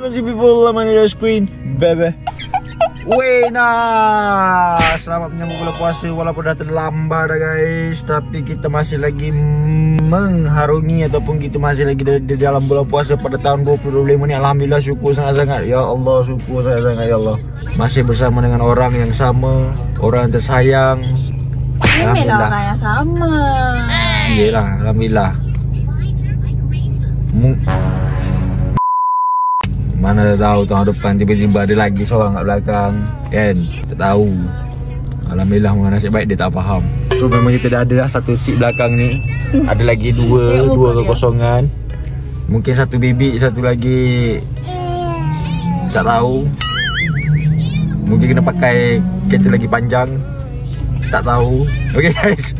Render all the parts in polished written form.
amazing people, I'm on your screen, baby. Selamat menyambut bulan puasa walaupun dah terlambat dah guys. Tapi kita masih lagi mengharungi ataupun kita masih lagi di dalam bulan puasa pada tahun 2025 ni. Alhamdulillah, syukur sangat-sangat. Ya Allah, syukur sangat-sangat ya Allah. Masih bersama dengan orang yang sama, orang yang tersayang. Alhamdulillah, orang yang sama. Iyalah, Alhamdulillah. Mana tahu tahun depan tiba-tiba ada lagi seorang kat belakang, kan? Tak tahu. Alhamdulillah, nasib baik dia tak faham. So memang kita dah ada dah satu seat belakang ni. Ada lagi dua kekosongan. Mungkin satu baby, satu lagi tak tahu. Mungkin kena pakai kereta lagi panjang. Tak tahu. Okay guys.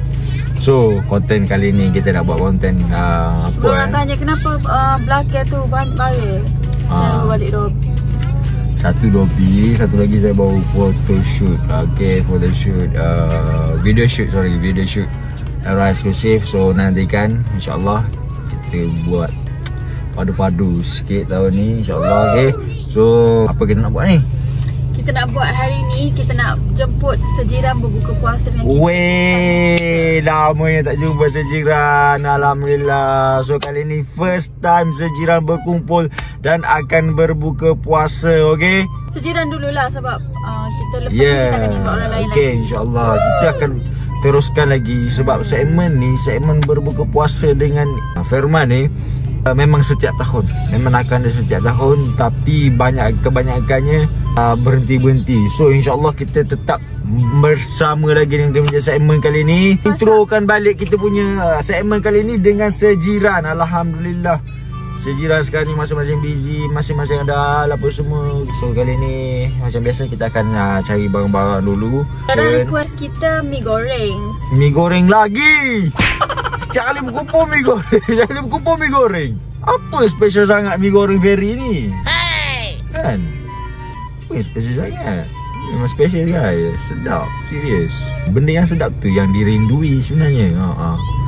So konten kali ni kita nak buat konten apa orang tanya kenapa belakang tu baik. Saya balik Dobi. Satu Dobi, satu lagi saya bawa photoshoot. Okay, photoshoot, video shoot era eksklusif. So nantikan, insyaAllah kita buat padu-padu sikit tahun ni, insyaAllah. Okay, so apa kita nak buat ni? Kita nak buat hari ni, kita nak jemput sejiran berbuka puasa dengan kita. Weh, lamanya tak jumpa sejiran. Alhamdulillah. So kali ni first time sejiran berkumpul dan akan berbuka puasa, okay? Sejiran dululah sebab kita lepas ni kita akan invite orang lain lagi. InsyaAllah kita akan teruskan lagi sebab segmen ni, segmen berbuka puasa dengan Firman ni memang setiap tahun. Memang akan ada setiap tahun, tapi kebanyakannya berhenti-berhenti. So insyaAllah kita tetap bersama lagi dengan segmen kali ni. Introkan balik kita punya segmen kali ni dengan sejiran. Alhamdulillah, sejiran sekarang ni masing-masing busy, masing-masing ada apa semua. So kali ni macam biasa kita akan cari barang-barang dulu. Sekarang request kita mi goreng. Mi goreng lagi. Setiap kali berkumpul mi goreng. Setiap kali berkumpul mi goreng. Apa special sangat mi goreng Ferry ni? Hey! Kan? Apa yang special sangat? Memang special guys. Sedap. Serius. Benda yang sedap tu yang dirindui sebenarnya.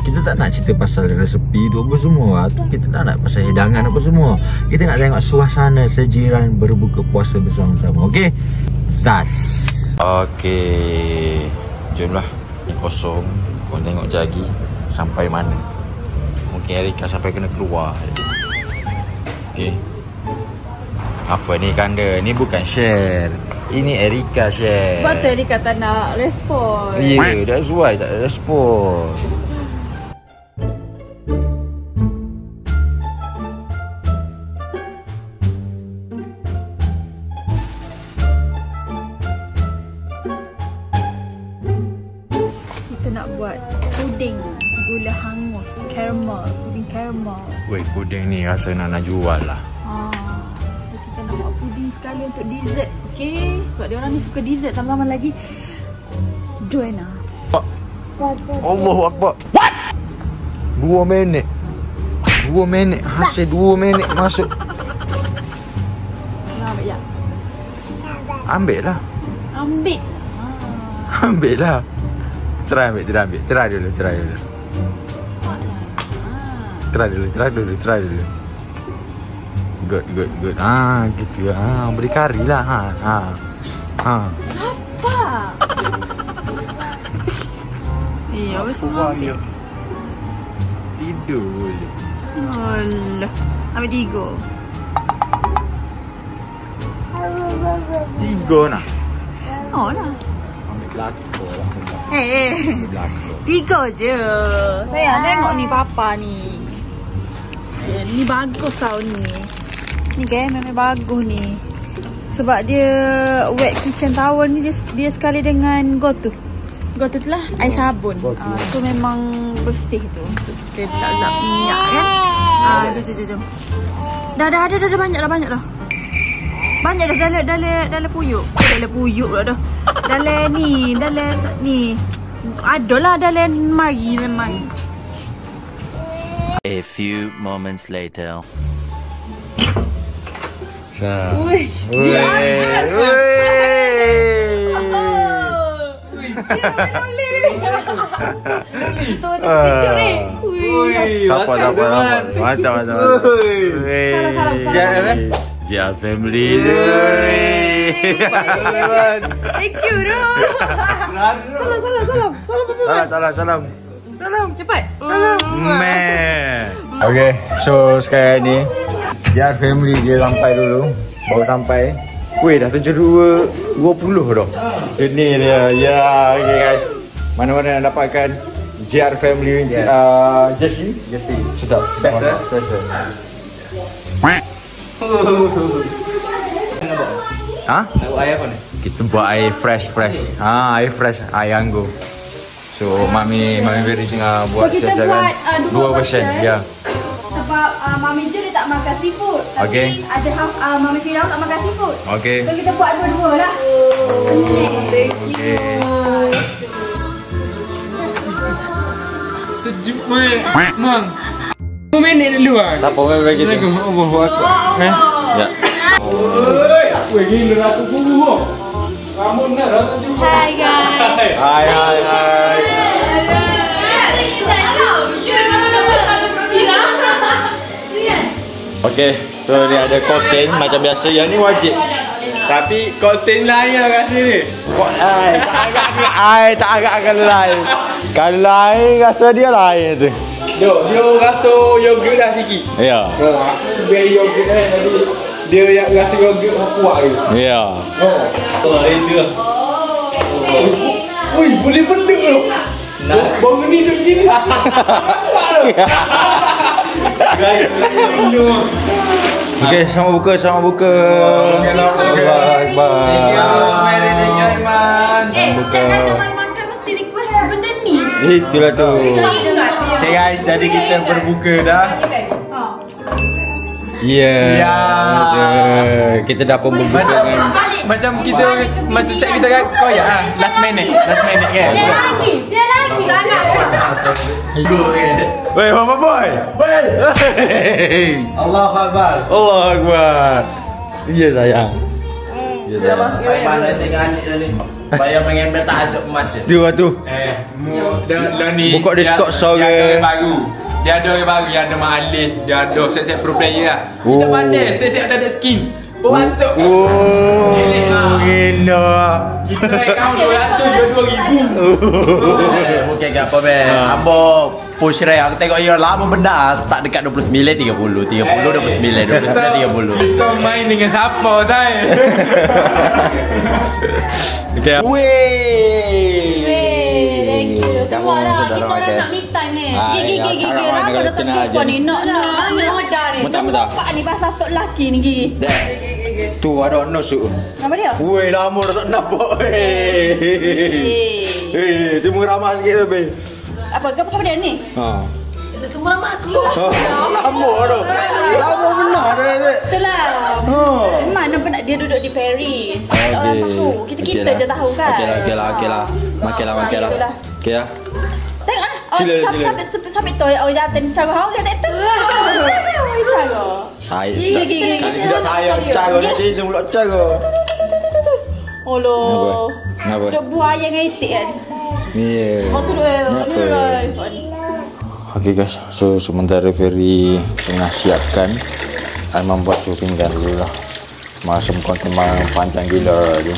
Kita tak nak cerita pasal resepi tu apa semua. Kita tak nak pasal hidangan apa semua. Kita nak tengok suasana sejiran berbuka puasa bersama-sama. Okay? Tas. Okay, jomlah. Ni kosong. Kau tengok jagi sampai mana. Mungkin Erika sampai kena keluar. Okay. Apa ni kanda? Ni bukan share. Ini Erika share. Betul Erika tak nak respon. Yeah, that's why tak ada respon. Kita nak buat puding gula hangus, caramel, puding caramel. Weh, puding ni rasa nak jual lah. So kita nak buat puding sekali untuk dessert, okay? Sebab dia orang ni suka dessert, tambah lagi Joanna. Allahu Akbar. What? 2 minit. 2 minit, hasil 2 minit masuk. Ambil ya. Ambil lah. Ambil lah. Try dulu. Try dulu. Good. Gitu. Beri kari lah. Apa? Apa semua ambil? Tidur je. Alah. Ambil 3 nak? Oh lah. Ambil belakang lah. 3 je. Sayang, tengok ni papa ni. Ni bagus tau ni. Ni kan memang bagus ni. Sebab dia wet kitchen towel ni dia sekali dengan gotu. Gotu tu lah air sabun. So memang bersih tu. Kita lap minyak kan. Jom. Dah banyak dah. Banyak dah dalam puyuk. Dalam puyuk dah. Dalam ni. Adalah dalam mari. A few moments later. Wih. Siapa? Macam. Salam. JR family. Thank you doh. Salam. Salam. Cepat. Man. Okay, so sekarang ni JR family je sampai dulu. Baru sampai. Weh, dah 7.20 dah. Ini dia. Ya, okay guys. Mana-mana nak dapatkan JR family jersey. Sedap. Best lah. Ha? Nak buat air apa ni? Kita buat air fresh. Air fresh, air anggur. So Mami Very tengah buat dua version. Ya. Sebab Mami je dia tak makan seafood. Tapi ada Mami Firdaus tak makan seafood. Okay. So kita buat dua-dua lah. Thank you. Sejuk Mang. 2 minit dulu ah. Tak apa, bagi kita. Ya. Weh, gila aku guru. Kamu nak tak jumpa. Hai guys. Hai. Okay, so ni ada konten macam biasa. Yang ni wajib. Tapi konten lain lah rasa ni. Tak agak lain. Kalau lain rasa dia lain tu. Dia rasa yogurt dah sikit. Ya. Biar yogurt dah tadi. Dia yang rasa yogurt kuat tu. Ya. Dia. Ui, boleh peluk tu. Baru ni duduk gini. Nampak tu. Okay, sama buka. Allah Akbar. Dan ada makan mesti request benda ni. Itulah tu. Okay guys, jadi kita berbuka dah. Ya. Kita dah pun berbuka dengan Macam kita macam set kita kan koyak ah. Last minute kan. Dia lagi sangat. Weh, apa boy? Allahu Akbar. Allah Akbar. Ya sayang. Mana tengok anik dah ni. Bayar mengemel tak ajak macam. Tu. Dah ni. Buka Discord sore. Dia ada orang baru yang ada Mak Alif. Dia ada set pro player lah. Kita pandai set ada skin. Berbantuk. Gila. Kita naik kau 200 dia 2000. Mungkin apa be? Ambo push rate aku tengok ia lama benda start dekat 29 30 29 30. Kita main dengan siapa saya? Okay. Thank you. Tengok lah, kita orang nak meet time ni. Gigi lah, kau datang telefon ni. Nak order ni. Mentah. Nampak ni pasal stok lelaki ni Gigi. Tu ada nusuk. Apa dia? Weh, lama dah tak nampak. Cuma ramah sikit tu, be. Apa dia ni? Itu semua ramah aku. Lama dah. Lama benar dah. Itulah. Mana pernah dia duduk di Paris. Orang tahu. Kita je tahu kan. Okey lah. Makan lah. Okey lah. Tengok ah. Sila. Sampai tu orang jatuh cara hang kata tu. Oi cara. Saya Gigi. tidak saya cara nanti semula cara. Olo. Kenapa? Duk buaya dengan itik kan. Ya. Waktu ni. Okay guys, so sementara Ferry tengah siapkan, saya membuat syutingan dulu lah. Masuk konten panjang gila tu.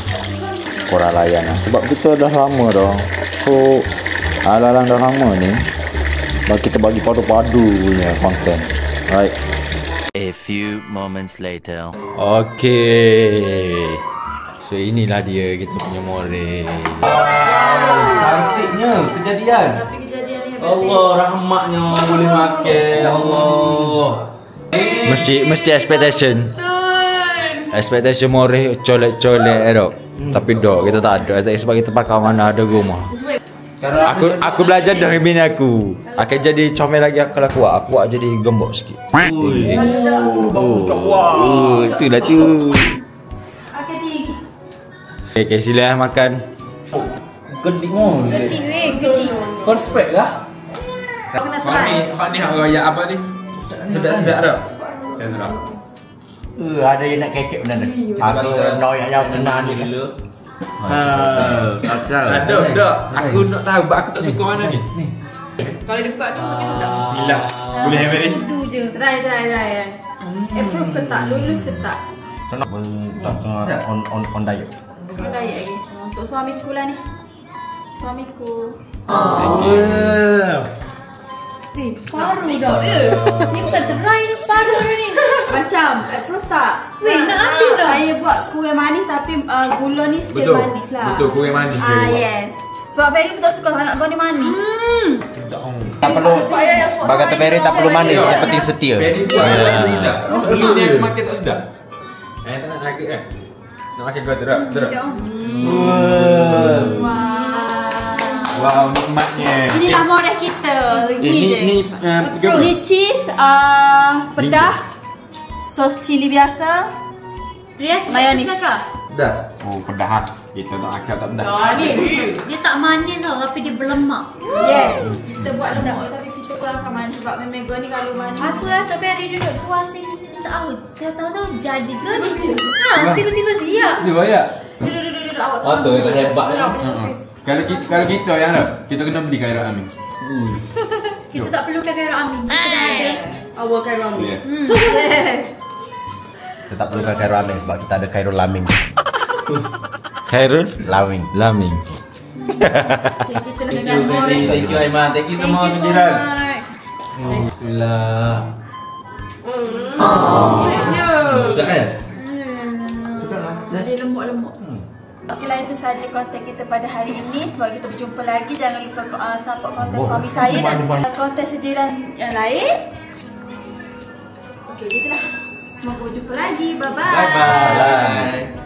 Korang layan lah. Sebab kita dah lama dah. So, ala-ala dah lama ni. Kita bagi padu-padu punya konten. Right. A few moments later. Okay. So inilah dia kita punya more. Cantiknya kejadian. Allah rahmatnya boleh makan. Allah. Mesti expectation. Expectation more colek-colek dok. Tapi dok kita tak ada sebab kita pakai mana ada rumah. Aku belajar dari bini aku. Akan jadi comel lagi aku kuat. Aku buat jadi gembok sikit. Itulah tu. Okay, sila makan. Gede mon. Gede. Perfect lah. Hak ni hak raya apa ni? Sedap-sedap dah. Saya sedap. Ada yang nak kekek benda ni. Aku nak kenal ni. Ada. Aku nak tahu aku tak suka mana ni. Kalau dia buka tu mesti sedap. Bismillah. Boleh have ni. Sudu je. Try. Approve ke tak? Lulus ke tak? On diet. Bukan diet lagi. Untuk suamiku lah ni. Suamiku. Separuh dah. Ni bukan terai ni, separuh ni. Macam, proof tak? Weh, nak ambil dah. Saya buat kuih manis tapi gula ni sikit Betul. manis lah. Betul, kuih manis dia buat. Yes. Sebab Ferry pun tak suka sangat kau ni manis. Tak perlu. Bagi kata Ferry tak perlu manis, yang penting setia. Ferry buat tak sedap. Sebelum ni aku makan tak sedap. Tak nak sakit kan? Nak makan kau terap. Wow, nikmatnya. Inilah model kita. Ni Ni cheese, pedah, sos cili biasa, Rias, Mayonis. dah. Oh, pedah. Kita tak akal tak pedah. Dia tak manis tau, tapi dia berlemak. yes. Kita buat lemak tapi kita kurangkan manis sebab memang ni kalau manis. Aku rasa Ferry duduk puasa di sini setahun. Tahu-tahu jadi ke ni? Tiba-tiba siap. Dia banyak. Duduk awak. Oh tu itu hebat ni. Kalau kita yang ada, kita kena beli Khairul Amin. Kita tak perlu Khairul Amin. Kita dah ada awal Khairul Amin. Yeah. Kita tak perlu Khairul Amin sebab kita ada Khairul Laming. Khairul Laming. Laming. Kita dengan goreng. Thank you Aiman. Thank you Thank semua you so Jiran. much. Bismillah. Sudah kan? Dia lembut-lembut. Okeylah, itu sahaja konten kita pada hari ini. Sebab kita berjumpa lagi, jangan lupa support konten suami saya dan konten sejiran yang lain. Okey, gitulah. Semoga berjumpa lagi. Bye-bye. Bye bye.